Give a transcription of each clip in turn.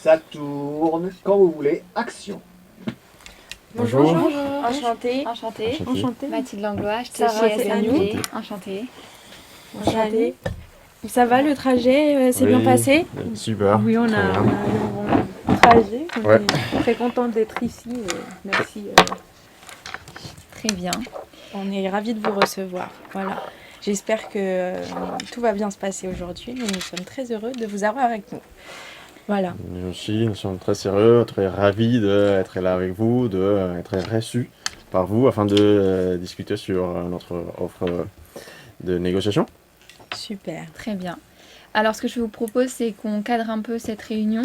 Ça tourne quand vous voulez. Action. Bonjour. Enchantée. Enchantée. Mathilde Langlois, Sarah, chez c'est SMG. Enchantée. Enchantée. Ça va, le trajet s'est bien passé? Super. Oui, on a très bien. eu un bon trajet. On Ouais. est très contente d'être ici. Merci. Très bien. On est ravis de vous recevoir. Voilà. J'espère que tout va bien se passer aujourd'hui. Nous sommes très heureux de vous avoir avec nous. Voilà. Nous aussi, nous sommes très sérieux, très ravis d'être là avec vous, d'être reçus par vous afin de discuter sur notre offre de négociation. Super. Très bien. Alors, ce que je vous propose, c'est qu'on cadre un peu cette réunion.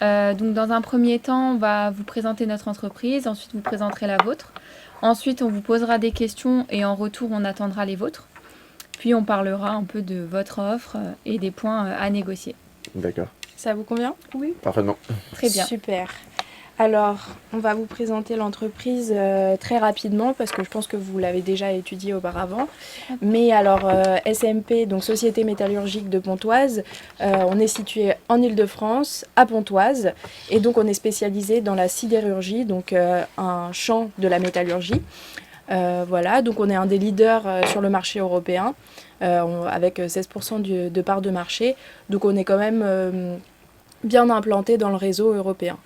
Donc, dans un premier temps, on va vous présenter notre entreprise. Ensuite, vous présenterez la vôtre. Ensuite, on vous posera des questions et en retour, on attendra les vôtres. Puis, on parlera un peu de votre offre et des points à négocier. D'accord. Ça vous convient? Oui. Parfaitement. Très bien. Super. Alors, on va vous présenter l'entreprise très rapidement parce que je pense que vous l'avez déjà étudiée auparavant. Mais alors, SMP, donc Société Métallurgique de Pontoise, on est situé en Île-de-France, à Pontoise. Et donc, on est spécialisé dans la sidérurgie, donc un champ de la métallurgie. Voilà, donc on est un des leaders sur le marché européen avec 16% de part de marché. Donc, on est quand même bien implanté dans le réseau européen.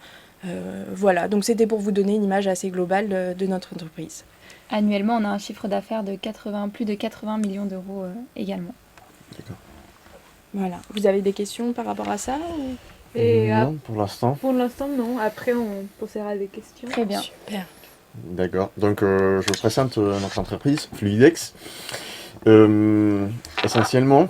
Voilà, donc c'était pour vous donner une image assez globale de notre entreprise. Annuellement, on a un chiffre d'affaires de plus de 80 millions d'euros également. D'accord. Voilà. Vous avez des questions par rapport à ça ou... Non, pour l'instant. Pour l'instant, non. Après, on posera des questions. Très bien. Super. D'accord. Donc, je vous présente notre entreprise, Fluidex. Essentiellement,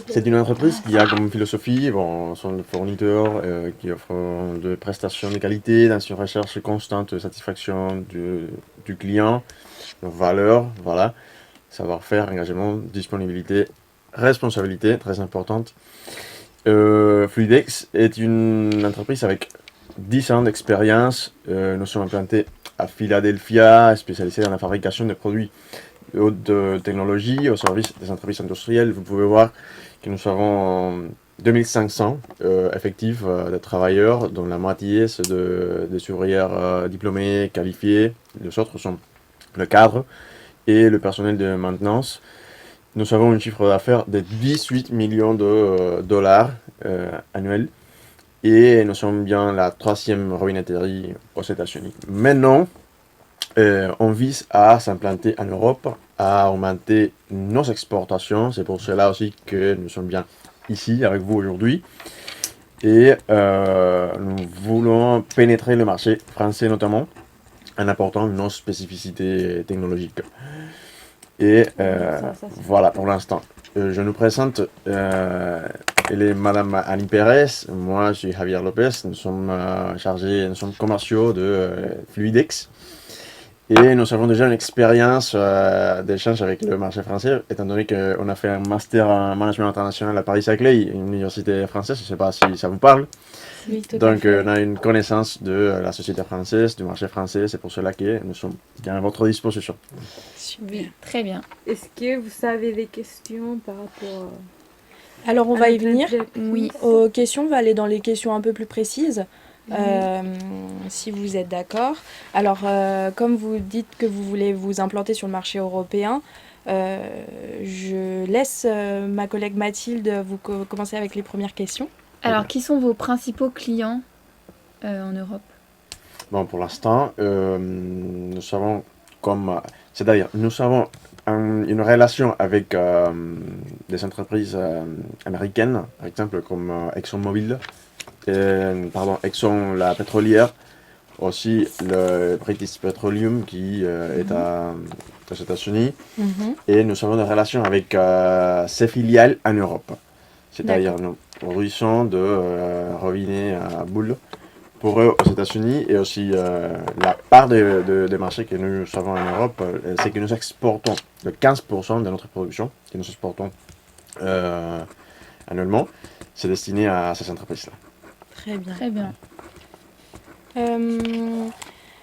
c'est une entreprise qui a comme philosophie, sont des fournisseurs qui offrent des prestations de qualité, dans une recherche constante de satisfaction du client, de valeur, voilà, savoir-faire, engagement, disponibilité, responsabilité, très importante. Fluidex est une entreprise avec 10 ans d'expérience. Nous sommes implantés à Philadelphia, spécialisés dans la fabrication de produits de haute technologie au service des entreprises industrielles. Vous pouvez voir que nous avons 2500 effectifs de travailleurs, dont la moitié c'est des ouvrières diplômées, qualifiées. Les autres sont le cadre et le personnel de maintenance. Nous avons un chiffre d'affaires de 18 millions de dollars annuels et nous sommes bien la 3e robinetterie aux États-Unis. Maintenant, on vise à s'implanter en Europe, à augmenter nos exportations. C'est pour cela aussi que nous sommes bien ici avec vous aujourd'hui. Et nous voulons pénétrer le marché français notamment en apportant nos spécificités technologiques. Et voilà pour l'instant. Je nous présente, elle est Madame Annie Pérez, moi je suis Javier Lopez, nous sommes nous sommes commerciaux de Fluidex. Et nous avons déjà une expérience d'échange avec le marché français, étant donné qu'on a fait un master en management international à Paris-Saclay, une université française, je ne sais pas si ça vous parle. Oui, tout à Donc fait. on a une connaissance de la société française, du marché français, c'est pour cela que nous sommes bien à votre disposition. Super. Oui, très bien. Est-ce que vous avez des questions par rapport Alors, on à va y notre venir. objectif? Oui. Aux questions, on va aller dans les questions un peu plus précises. Si vous êtes d'accord. Alors, comme vous dites que vous voulez vous implanter sur le marché européen, je laisse ma collègue Mathilde vous commencer avec les premières questions. Alors, qui sont vos principaux clients en Europe? Bon, pour l'instant, nous savons c'est-à-dire, nous avons une relation avec des entreprises américaines, par exemple comme ExxonMobil, Exxon la pétrolière, aussi le British Petroleum qui est aux États-Unis, et nous avons des relations avec ses filiales en Europe. C'est-à-dire, nous produisons de robinets à boules pour eux aux États-Unis, et aussi la part des marchés que nous avons en Europe, c'est que nous exportons de 15% de notre production, que nous exportons annuellement, c'est destiné à ces entreprises-là. Très bien. Très bien.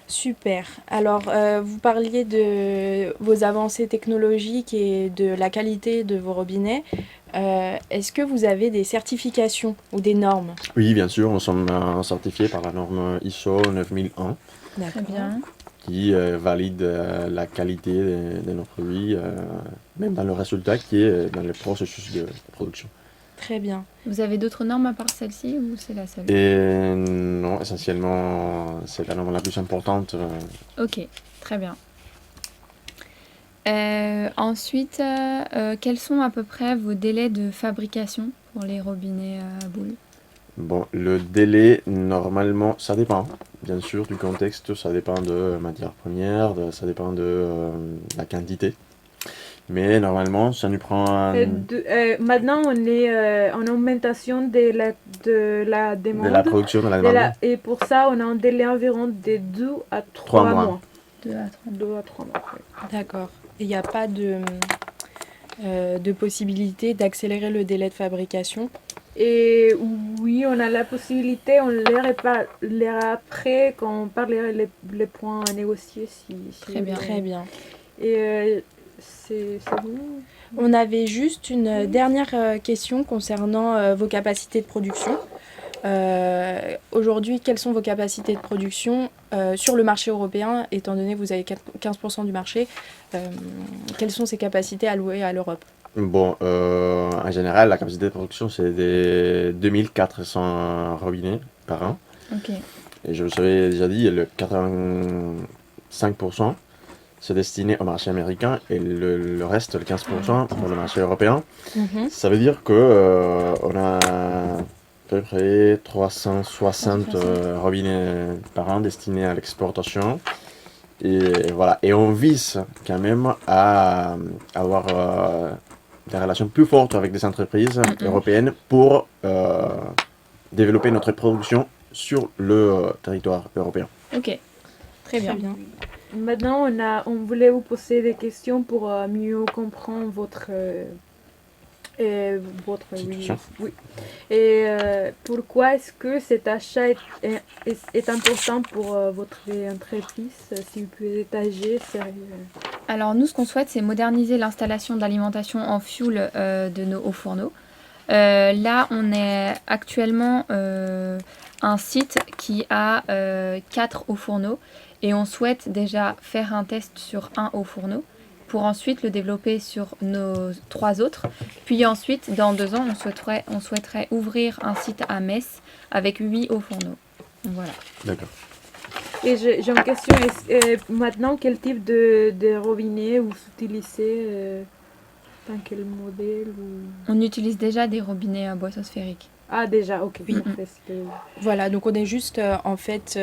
Super. Alors, vous parliez de vos avancées technologiques et de la qualité de vos robinets. Est-ce que vous avez des certifications ou des normes? Oui, bien sûr, nous sommes certifiés par la norme ISO 9001 Très bien. qui valide la qualité de nos produits, même dans le résultat qui est dans le processus de production. Très bien. Vous avez d'autres normes à part celle-ci ou c'est la seule? Et non, essentiellement, c'est la norme la plus importante. Ok, très bien. Ensuite, quels sont à peu près vos délais de fabrication pour les robinets à boules? Bon, le délai, normalement, ça dépend, bien sûr, du contexte, ça dépend de matières premières, ça dépend de la quantité. Mais normalement, ça nous prend Maintenant, on est en augmentation de la de demande. la production, de la demande. Et pour ça, on a un délai environ de 2 à 3 3 mois. mois. 2 à 3. 2 à 3 mois. Oui. D'accord. Il n'y a pas de possibilité d'accélérer le délai de fabrication? Et oui, on a la possibilité, on l'aira après quand on parlera les points à négocier. Si Très bien. Très bien. Et c'est vous? On avait juste une dernière question concernant vos capacités de production. Aujourd'hui, quelles sont vos capacités de production sur le marché européen, étant donné que vous avez 15% du marché, quelles sont ces capacités allouées à l'Europe? Bon, en général, la capacité de production, c'est de 2400 robinets par an. Ok. Et je vous avais déjà dit, le 85%, c'est destiné au marché américain et le reste, le 15%, pour le marché européen. Mhm. Ça veut dire que on a à peu près 360 robinets par an destinés à l'exportation. Et voilà. Et on vise quand même à avoir des relations plus fortes avec des entreprises européennes pour développer notre production sur le territoire européen. Ok. Très bien. Très bien. Maintenant, on voulait vous poser des questions pour mieux comprendre votre Situation. oui. Et pourquoi est-ce que cet achat est important pour votre entreprise? Si vous pouvez détailler, Alors nous, ce qu'on souhaite, c'est moderniser l'installation d'alimentation en fuel de nos hauts fourneaux. Là, on est actuellement un site qui a 4 hauts fourneaux et on souhaite déjà faire un test sur un haut fourneau pour ensuite le développer sur nos 3 autres. Puis ensuite, dans 2 ans, on souhaiterait ouvrir un site à Metz avec 8 hauts fourneaux. Voilà. D'accord. Et j'ai une question. Maintenant, quel type de robinet vous utilisez? Dans quel modèle On utilise déjà des robinets à boisseau sphérique. Ah, déjà, ok. Oui. Parfait, Voilà, donc on est juste, en fait,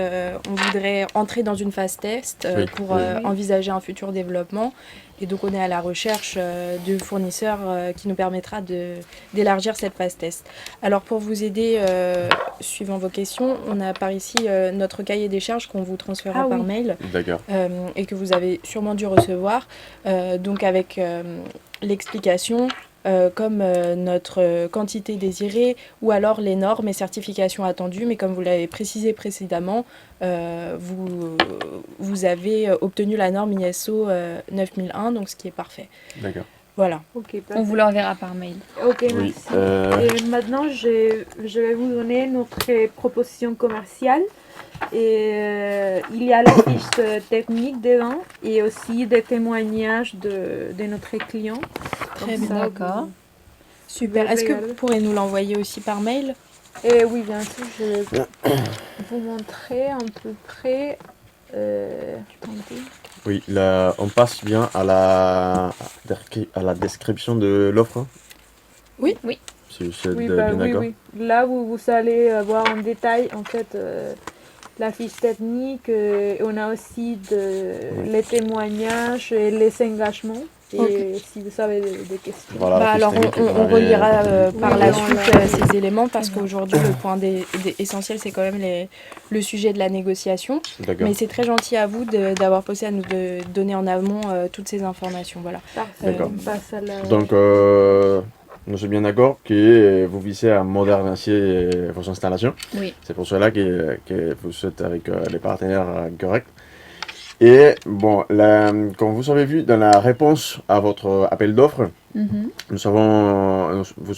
on voudrait entrer dans une phase test Oui. pour Oui. envisager un futur développement. Et donc on est à la recherche de fournisseurs qui nous permettra d'élargir cette phase test. Alors pour vous aider, suivant vos questions, on a par ici notre cahier des charges qu'on vous transférera Ah par oui. mail D'accord. et que vous avez sûrement dû recevoir. Donc avec l'explication, comme notre quantité désirée ou alors les normes et certifications attendues. Mais comme vous l'avez précisé précédemment, vous avez obtenu la norme ISO 9001, donc ce qui est parfait. D'accord. Voilà. Ok, On parfait. vous l'enverra par mail. Ok, Oui. merci. Et maintenant, je vais vous donner notre proposition commerciale. Et il y a la fiche technique devant et aussi des témoignages de notre client. Très Comme bien. ça, D'accord. Super. Vous Est-ce que regardez. vous pourrez nous l'envoyer aussi par mail? Et oui, bien sûr, je vais vous montrer à peu près. Attendez. Oui, là, on passe bien à la description de l'offre. Oui. Oui. Si vous êtes Oui, bien oui, d'accord. oui. Là, vous allez voir en détail, en fait, la fiche technique. On a aussi les témoignages et les engagements. Et si vous avez des questions. Voilà, la fiche Alors technique que vous on avez relira publiée. par Oui, la on suite l'a- ces éléments parce Très bien. qu'aujourd'hui le point essentiel c'est quand même le sujet de la négociation. D'accord. Mais c'est très gentil à vous d'avoir pensé à nous donner en amont toutes ces informations. Voilà. Parfait. D'accord. On passe à la... Donc, nous sommes bien d'accord que vous visez à moderniser vos installations. Oui. C'est pour cela que vous êtes avec les partenaires corrects. Et bon, comme vous avez vu dans la réponse à votre appel d'offres, Mhm. vous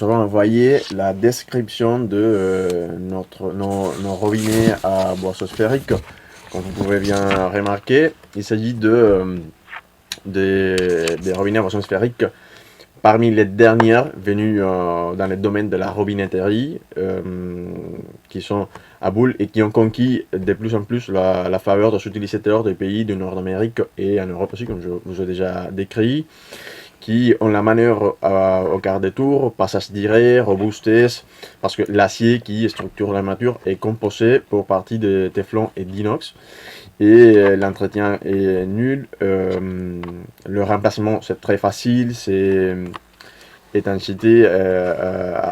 avons envoyé la description de nos robinets à boisseau sphérique. Comme vous pouvez bien remarquer, il s'agit des robinets à boisson sphérique parmi les dernières venues dans le domaine de la robinetterie, qui sont à boule et qui ont conquis de plus en plus la faveur des utilisateurs des pays du Nord-Amérique et en Europe aussi, comme je vous ai déjà décrit, qui ont la manière au quart de tour, passage direct, robustesse, parce que l'acier qui structure l'armature est composé pour partie de téflon et d'inox, et l'entretien est nul. Le remplacement c'est très facile, c'est étanchéité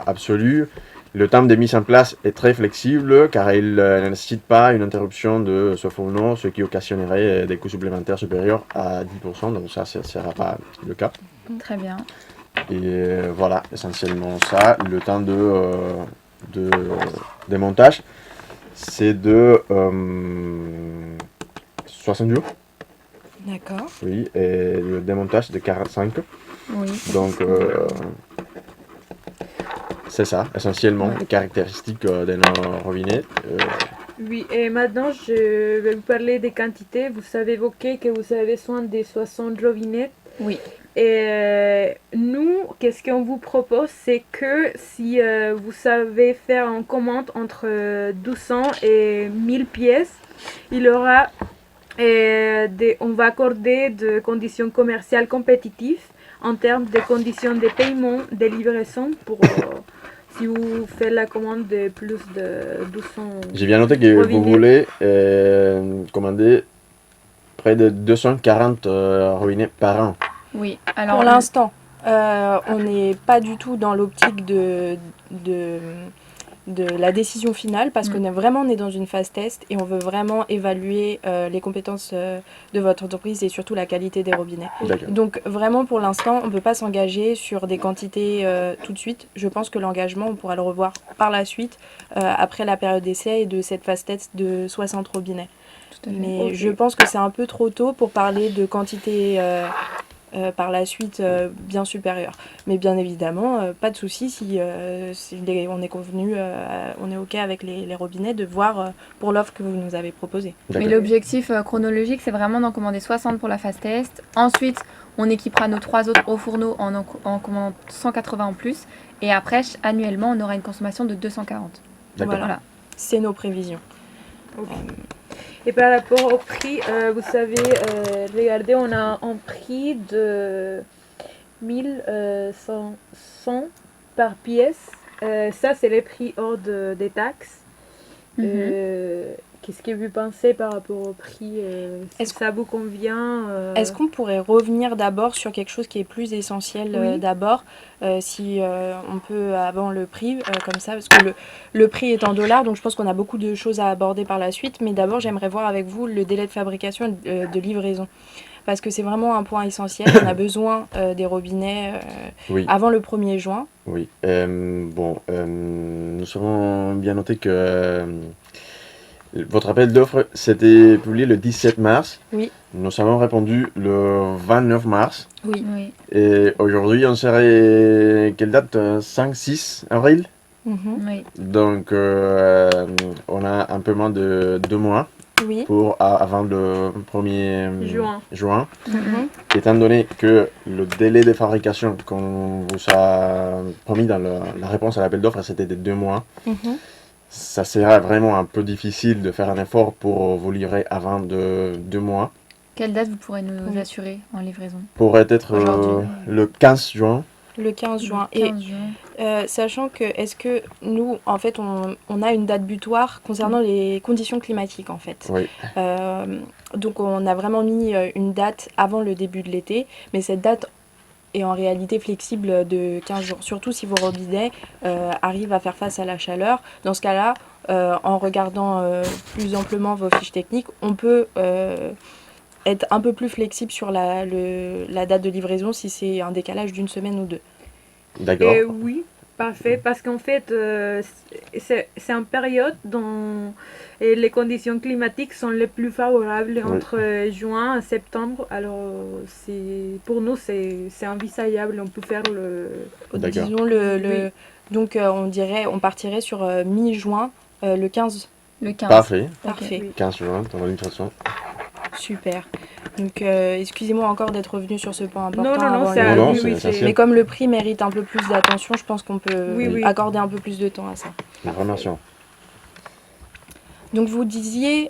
absolue. Le temps de mise en place est très flexible car il ne nécessite pas une interruption de ce fourneau, ce qui occasionnerait des coûts supplémentaires supérieurs à 10%, donc ça ne sera pas le cas. Très bien. Et voilà, essentiellement ça. Le temps de démontage, c'est de 60 jours, D'accord. oui, et le démontage de 45. Oui. Donc, c'est ça, essentiellement, les caractéristiques de nos robinets. Oui, et maintenant je vais vous parler des quantités. Vous avez évoqué que vous avez besoin de 60 robinets. Oui. Et nous, qu'est-ce qu'on vous propose, c'est que si vous savez faire une commande entre 200 et 1000 pièces, il y aura, on va accorder des conditions commerciales compétitives en termes de conditions de paiement, de livraison pour si vous faites la commande de plus de 200. J'ai bien noté que vous robinets. voulez commander près de 240 robinets par an. Oui. Alors, Pour l'instant, on n'est pas du tout dans l'optique de la décision finale parce qu'on est vraiment dans une phase test et on veut vraiment évaluer les compétences de votre entreprise et surtout la qualité des robinets. D'accord. Donc vraiment pour l'instant, on ne peut pas s'engager sur des quantités tout de suite. Je pense que l'engagement, on pourra le revoir par la suite après la période d'essai et de cette phase test de 60 robinets. tout à fait. Mais Ok. je pense que c'est un peu trop tôt pour parler de quantité par la suite bien supérieure. Mais bien évidemment, pas de souci si on est convenu, on est OK avec les robinets, de voir pour l'offre que vous nous avez proposée. Mais D'accord. l'objectif chronologique, c'est vraiment d'en commander 60 pour la phase test. Ensuite, on équipera nos 3 autres au fourneau en commandant 180 en plus. Et après, annuellement, on aura une consommation de 240. D'accord. Voilà. C'est nos prévisions. Et par rapport au prix, vous savez, regardez, on a un prix de 1100 par pièce. Ça, c'est le prix hors des taxes. Mhm. Qu'est-ce que vous pensez par rapport au prix si Est-ce ça vous convient Est-ce qu'on pourrait revenir d'abord sur quelque chose qui est plus essentiel Oui. d'abord, si on peut avant le prix, comme ça, parce que le prix est en dollars, donc je pense qu'on a beaucoup de choses à aborder par la suite, mais d'abord j'aimerais voir avec vous le délai de fabrication et de livraison, parce que c'est vraiment un point essentiel, on a besoin des robinets Oui. avant le 1er juin. Oui. Bon, nous avons bien noté que votre appel d'offres s'était publié le 17 mars. Oui. Nous avons répondu le 29 mars. Oui. Oui. Et aujourd'hui, on serait. Quelle date 5-6 avril. Mhm. Oui. Donc, on a un peu moins de 2 mois Oui. avant le 1er juin. Mhm. Étant donné que le délai de fabrication qu'on vous a promis dans la réponse à l'appel d'offres, c'était de 2 mois, Mhm. ça sera vraiment un peu difficile de faire un effort pour vous livrer avant de 2 mois. Quelle date vous pourrez nous Oui. assurer en livraison? Pourrait être Aujourd'hui. le 15 juin. Le 15 juin. Le 15 juin. Sachant que, est-ce que nous, en fait, on a une date butoir concernant les conditions climatiques, en fait. Oui. Donc, on a vraiment mis une date avant le début de l'été, mais cette date est en réalité flexible de 15 jours, surtout si vos robinets arrivent à faire face à la chaleur. Dans ce cas-là, en regardant plus amplement vos fiches techniques, on peut être un peu plus flexible sur la date de livraison si c'est un décalage d'une semaine ou deux. D'accord. Oui, Parfait, parce qu'en fait, c'est une période dont les conditions climatiques sont les plus favorables Oui. entre juin et septembre. Alors, pour nous, c'est envisageable. On peut faire D'accord. Disons donc on partirait sur mi-juin, le 15. Le 15. Parfait. Parfait. Oui. 15 juin, dans l'administration. Super. Donc, excusez-moi encore d'être revenu sur ce point important. Non, avant c'est Non, oui, c'est oui, essentiel. Mais comme le prix mérite un peu plus d'attention, je pense qu'on peut Oui. accorder un peu plus de temps à ça. Information. Donc, vous disiez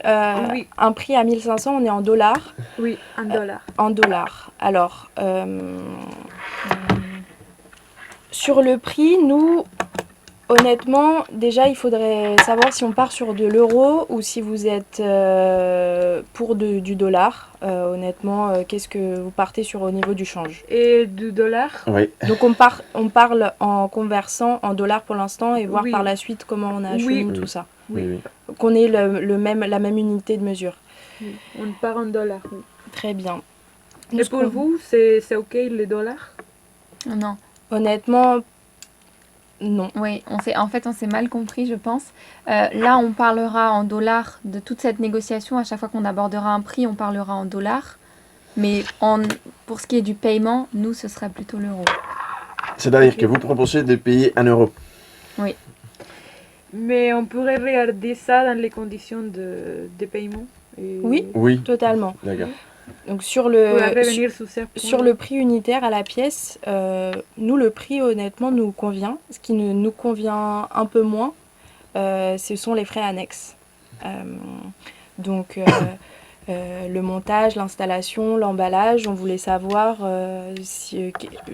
Oui. un prix à 1500, on est en dollars. Oui, $1. En dollars. Alors, sur le prix, nous, honnêtement, déjà, il faudrait savoir si on part sur de l'euro ou si vous êtes pour du dollar. Honnêtement, qu'est-ce que vous partez sur au niveau du change? Et $. Oui. Donc, on parle en conversant en dollars pour l'instant et voir Oui. par la suite comment on achemine tout ça. Oui. Qu'on ait la même unité de mesure. Oui. On part en $. Oui. Très bien. Et pour vous, c'est OK les dollars? Non. Honnêtement, non. Oui, en fait, on s'est mal compris, je pense. Là, on parlera en dollars de toute cette négociation. À chaque fois qu'on abordera un prix, on parlera en dollars. Mais pour ce qui est du paiement, nous, ce sera plutôt l'euro. C'est-à-dire que vous proposez de payer en euros. Mais on pourrait regarder ça dans les conditions de paiement. Et Oui. Oui. Totalement. D'accord. Donc sur Vous le, pouvez revenir sur ces points. sur le prix unitaire à la pièce, nous le prix honnêtement nous convient. Ce qui nous convient un peu moins, ce sont les frais annexes. Donc le montage, l'installation, l'emballage, on voulait savoir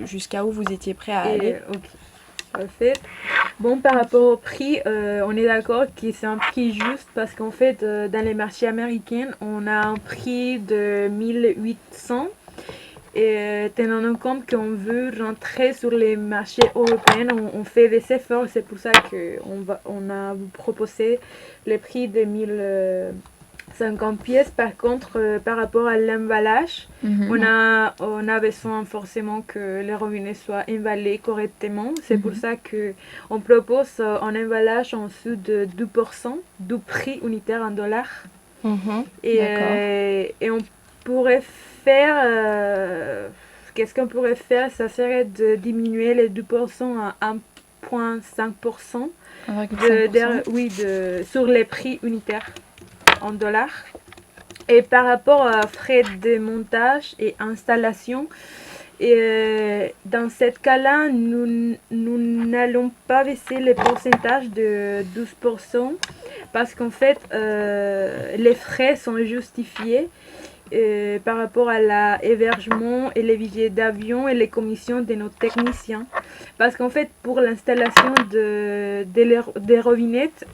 jusqu'à où vous étiez prêt à aller. Ok, parfait. Bon, par rapport au prix, on est d'accord que c'est un prix juste parce qu'en fait, dans les marchés américains, on a un prix de 1800. Et tenant en compte qu'on veut rentrer sur les marchés européens, on fait des efforts. C'est pour ça qu'on a proposé le prix de 1050 pièces. Par contre, par rapport à l'emballage, on a besoin forcément que les robinets soient emballés correctement. C'est pour ça qu'on propose un emballage en dessous de 2% du prix unitaire en dollars. Mhm. Et on pourrait faire... qu'est-ce qu'on pourrait faire? Ça serait de diminuer les 2% à 1,5% sur les prix unitaires en dollars. Et par rapport à frais de montage et installation, dans ce cas-là, nous n'allons pas baisser le pourcentage de 12% parce qu'en fait, les frais sont justifiés par rapport à l'hébergement et les billets d'avion et les commissions de nos techniciens. Parce qu'en fait, pour l'installation des robinettes,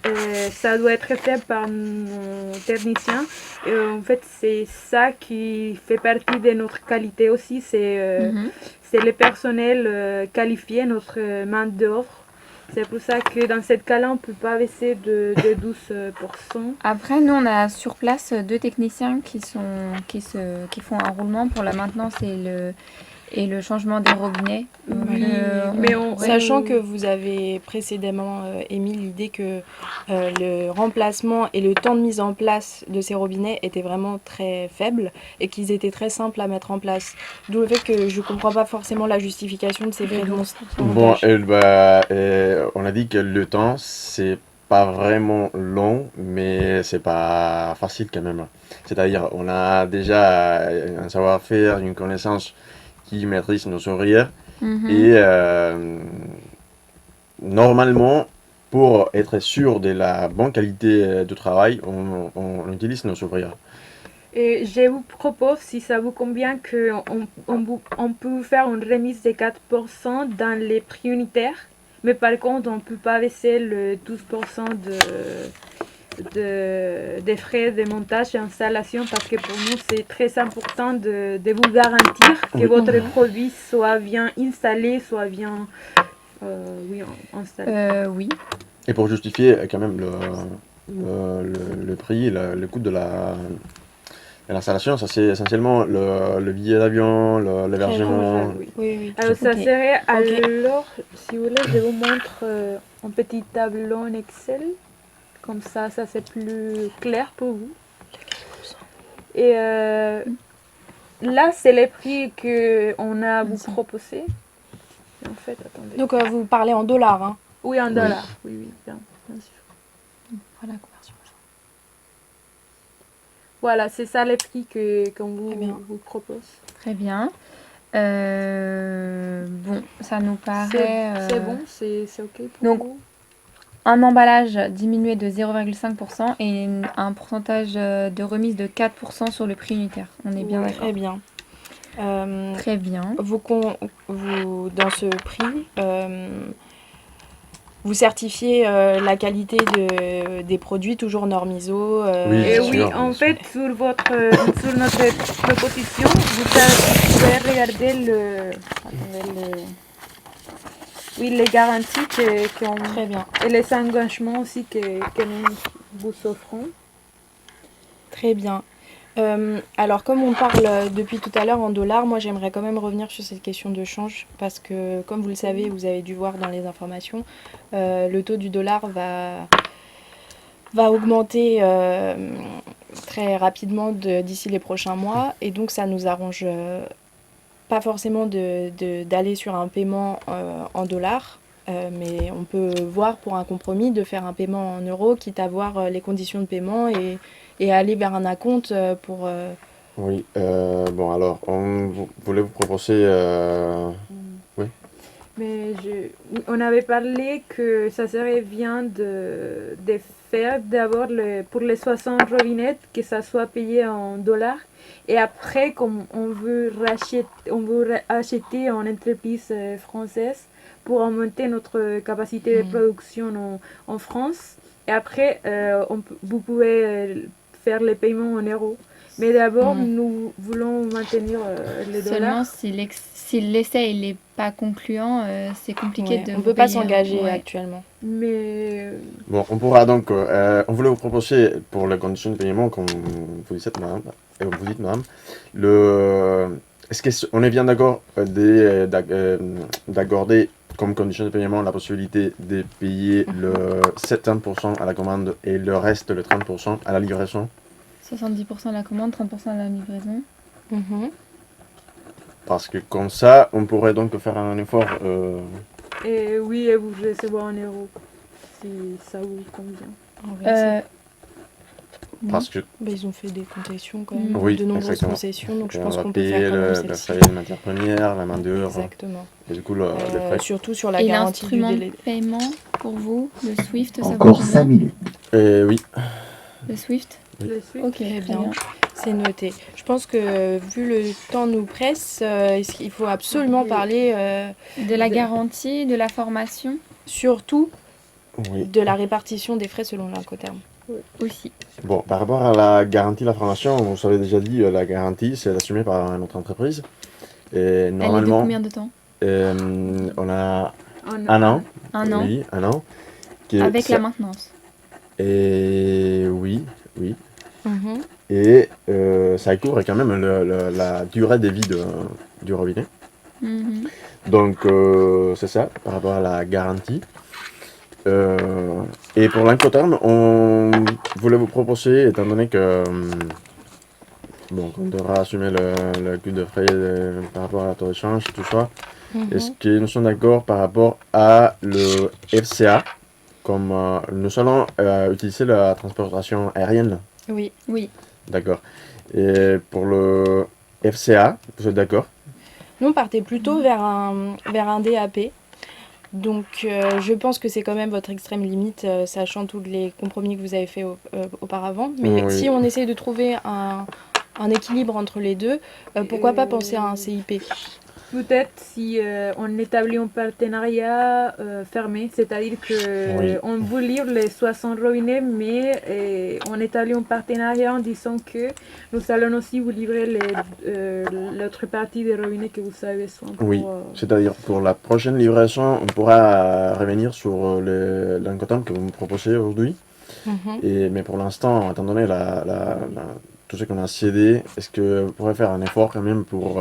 ça doit être fait par nos techniciens. En fait, c'est ça qui fait partie de notre qualité aussi. C'est le personnel qualifié, notre main d'œuvre. C'est pour ça que dans ce cas-là, on ne peut pas baisser de 12%. Après, nous, on a sur place 2 techniciens qui font un roulement pour la maintenance et le changement des robinets. Oui, mais sachant que vous avez précédemment émis l'idée que le remplacement et le temps de mise en place de ces robinets étaient vraiment très faibles et qu'ils étaient très simples à mettre en place. D'où le fait que je ne comprends pas forcément la justification de ces frais de montage. Bon, on a dit que le temps, c'est pas vraiment long, mais c'est pas facile quand même. C'est-à-dire, on a déjà un savoir-faire, une connaissance qui maîtrise nos ouvrières. Et normalement, pour être sûr de la bonne qualité de travail, on utilise nos ouvrières. Et je vous propose, si ça vous convient, qu'on peut vous faire une remise de 4% dans les prix unitaires. Mais par contre, on ne peut pas baisser le 12% des frais de montage et installation parce que pour nous, c'est très important de vous garantir que votre produit soit bien installé, soit bien installé. Oui. Et pour justifier quand même le prix, le coût de Et l'installation, ça c'est essentiellement le billet d'avion, l'hébergement. Oui. Oui, oui. Alors ça Ok. serait, alors, si vous voulez, je vous montre un petit tableau en Excel. Comme ça c'est plus clair pour vous. Et là, c'est les prix qu'on a à vous Merci. proposé. En fait, attendez. Donc vous parlez en dollars, hein. Oui, en dollars. Oui, bien sûr. Voilà, conversion. Voilà, c'est ça les prix qu'on Très bien. vous propose. Très bien. Bon, ça nous paraît... C'est bon, c'est ok pour Donc, vous. Un emballage diminué de 0,5% et un pourcentage de remise de 4% sur le prix unitaire. On est bien Ouais, d'accord. très bien. Très bien. Vous, dans ce prix, vous certifiez la qualité des produits, toujours Normiso. Oui, Et bien oui, sûr, en bien fait, sur notre proposition, vous pouvez regarder les garanties Très bien. et les engagements aussi que nous vous offrons. Très bien. Alors, comme on parle depuis tout à l'heure en dollars, moi j'aimerais quand même revenir sur cette question de change parce que, comme vous le savez, vous avez dû voir dans les informations, le taux du dollar va augmenter très rapidement d'ici les prochains mois et donc ça nous arrange pas forcément d'aller sur un paiement en dollars. Mais on peut voir pour un compromis de faire un paiement en euros, quitte à voir les conditions de paiement et aller vers un acompte pour... Oui, bon alors, voulait vous proposer... Mais on avait parlé que ça serait bien de faire d'abord pour les 60 robinettes, que ça soit payé en dollars. Et après, comme on veut acheter en entreprise française pour augmenter notre capacité de production en France. Et après, vous pouvez faire les paiements en euros. Mais d'abord, nous voulons maintenir les Seulement, dollars. si l'essai n'est pas concluant, c'est compliqué Ouais, de on vous peut pas payer, s'engager ouais. actuellement. Mais Bon, on pourra donc... on voulait vous proposer, pour les conditions de paiement, comme vous dites, madame, est-ce qu'on est bien d'accord d'accorder comme condition de paiement la possibilité de payer le 70% à la commande et le reste, le 30% à la livraison? 70% à la commande, 30% à la livraison. Mhm. Parce que comme ça, on pourrait donc faire un effort. et oui, et vous recevoir en euros, si ça vous convient. On va essayer. Parce que Bah, ils ont fait des concessions quand même, Oui, de nombreuses exactement. concessions, donc je on pense va qu'on peut payer faire quand même le celle-ci. frais de matières premières, la main d'œuvre, Exactement. et du coup le frais. Surtout sur la Et garantie du l'instrument de délai. paiement, pour vous, le Swift, ça vaut Encore combien 5 minutes. Oui, Le Swift Oui. Le suite. Ok, Très très bien. bien. C'est noté. Je pense que vu le temps nous presse, il faut absolument parler De la garantie, de la formation surtout oui. de la répartition des frais selon l'Incoterm. aussi. Bon, par rapport à la garantie de la formation, vous avez déjà dit, la garantie, c'est assumée par notre entreprise. Et Elle est de normalement, combien de temps on a En- un an. Un an Oui, un an. avec la maintenance. Et oui. Mhm. Et ça couvre quand même la durée de vie du robinet. Mhm. Donc, c'est ça, par rapport à la garantie. Et pour l'Incoterm, on voulait vous proposer, étant donné que bon, on devra assumer le coût de frais par rapport à la taux d'échange, tout ça, Mhm. est-ce que nous sommes d'accord par rapport à le FCA, comme nous allons utiliser la transportation aérienne? Oui. Oui. D'accord. Et pour le FCA, vous êtes d'accord? Nous, on partait plutôt vers un DAP. Donc, je pense que c'est quand même votre extrême limite, sachant tous les compromis que vous avez fait auparavant. Mais Oui. si on essaye de trouver un équilibre entre les deux, pourquoi pas penser à un CIP? Peut-être si on établit un partenariat fermé, c'est-à-dire que Oui. on vous livre les 60 robinets, mais on établit un partenariat en disant que nous allons aussi vous livrer l'autre partie des robinets que vous avez besoin. Oui, c'est-à-dire pour la prochaine livraison, on pourra revenir sur l'Incoterm que vous me proposez aujourd'hui. Mhm. Mais pour l'instant, étant donné tout ce qu'on a cédé, est-ce que vous pourrez faire un effort quand même pour...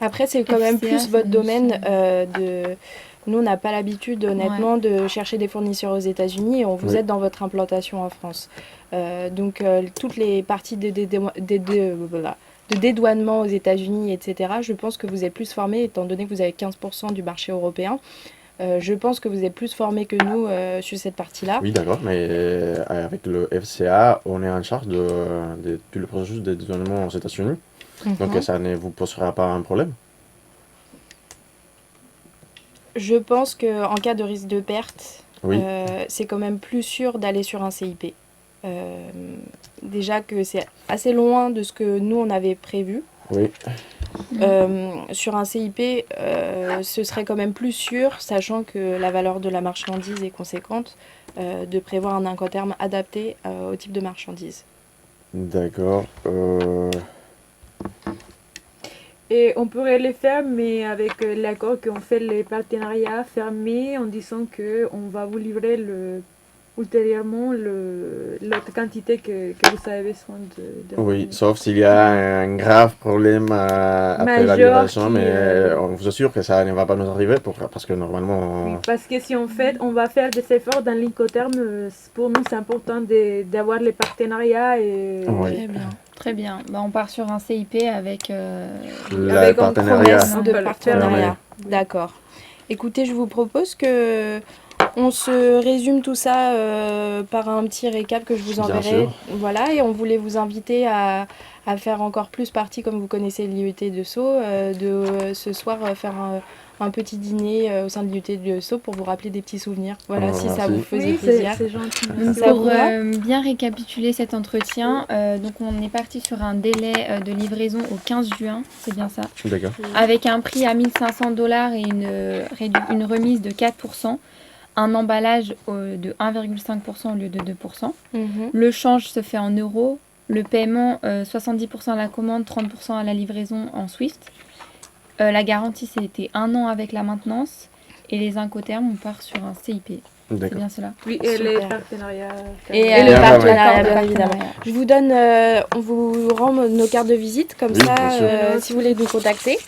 Après, c'est quand même FCA, plus ça votre nous domaine semble. Nous, on n'a pas l'habitude, honnêtement, de chercher des fournisseurs aux États-Unis et on vous Oui. aide dans votre implantation en France. Donc, toutes les parties voilà, de dédouanement aux États-Unis, etc., je pense que vous êtes plus formés, étant donné que vous avez 15% du marché européen. Je pense que vous êtes plus formés que nous sur cette partie-là. Oui, d'accord, mais avec le FCA, on est en charge de tout le processus de dédouanement aux États-Unis. Donc Mhm. ça ne vous posera pas un problème. Je pense qu'en cas de risque de perte, Oui, c'est quand même plus sûr d'aller sur un CIP. Déjà que c'est assez loin de ce que nous, on avait prévu. oui, Sur un CIP, ce serait quand même plus sûr, sachant que la valeur de la marchandise est conséquente, de prévoir un incoterm adapté au type de marchandise. d'accord. Et on pourrait les faire, mais avec l'accord qu'on fait les partenariats fermés en disant qu'on va vous livrer ultérieurement l'autre quantité que vous avez besoin de Oui, sauf s'il y a un grave problème après la Majeur livraison, qui, mais on vous assure que ça ne va pas nous arriver parce que normalement... Oui, parce que si on va faire des efforts dans l'incoterm, pour nous c'est important d'avoir les partenariats et Oui. Très bien. Très bien. Bah, on part sur un CIP avec. Le avec un partenariat. promesse De peut le partenariat. faire. D'accord. Écoutez, je vous propose que on se résume tout ça par un petit récap que je vous Bien enverrai. sûr. Voilà, et on voulait vous inviter à faire encore plus partie, comme vous connaissez l'IET de Sceaux, ce soir faire un petit dîner au sein de l'IET de Sceaux pour vous rappeler des petits souvenirs. Voilà, Oh, si ça merci. vous faisait Oui, plaisir. c'est gentil. Donc, merci. Ça pour vous va bien récapituler cet entretien, donc on est parti sur un délai de livraison au 15 juin, c'est bien ça, D'accord. avec un prix à 1500$ et une remise de 4%, un emballage de 1,5% au lieu de 2%. Mhm. Le change se fait en euros, le paiement 70% à la commande, 30% à la livraison en Swift. La garantie c'était 1 an avec la maintenance et les incoterms on part sur un CIP. C'est D'accord. bien cela. Oui, et les Super. partenariats. Et Et le ouais, partenariat, L'accord de bien évidemment. partenariat. Je vous donne, on vous rend nos cartes de visite, comme Oui, ça, bien sûr. si vous voulez nous contacter.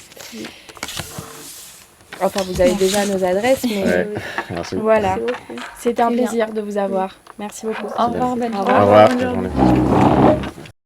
Enfin, vous avez déjà nos adresses, mais Ouais. Merci. voilà. Merci beaucoup. C'était un Très bien. plaisir de vous avoir. Merci beaucoup. Au revoir, bonne Au journée. revoir. Au revoir. Bonne Bonne journée. journée.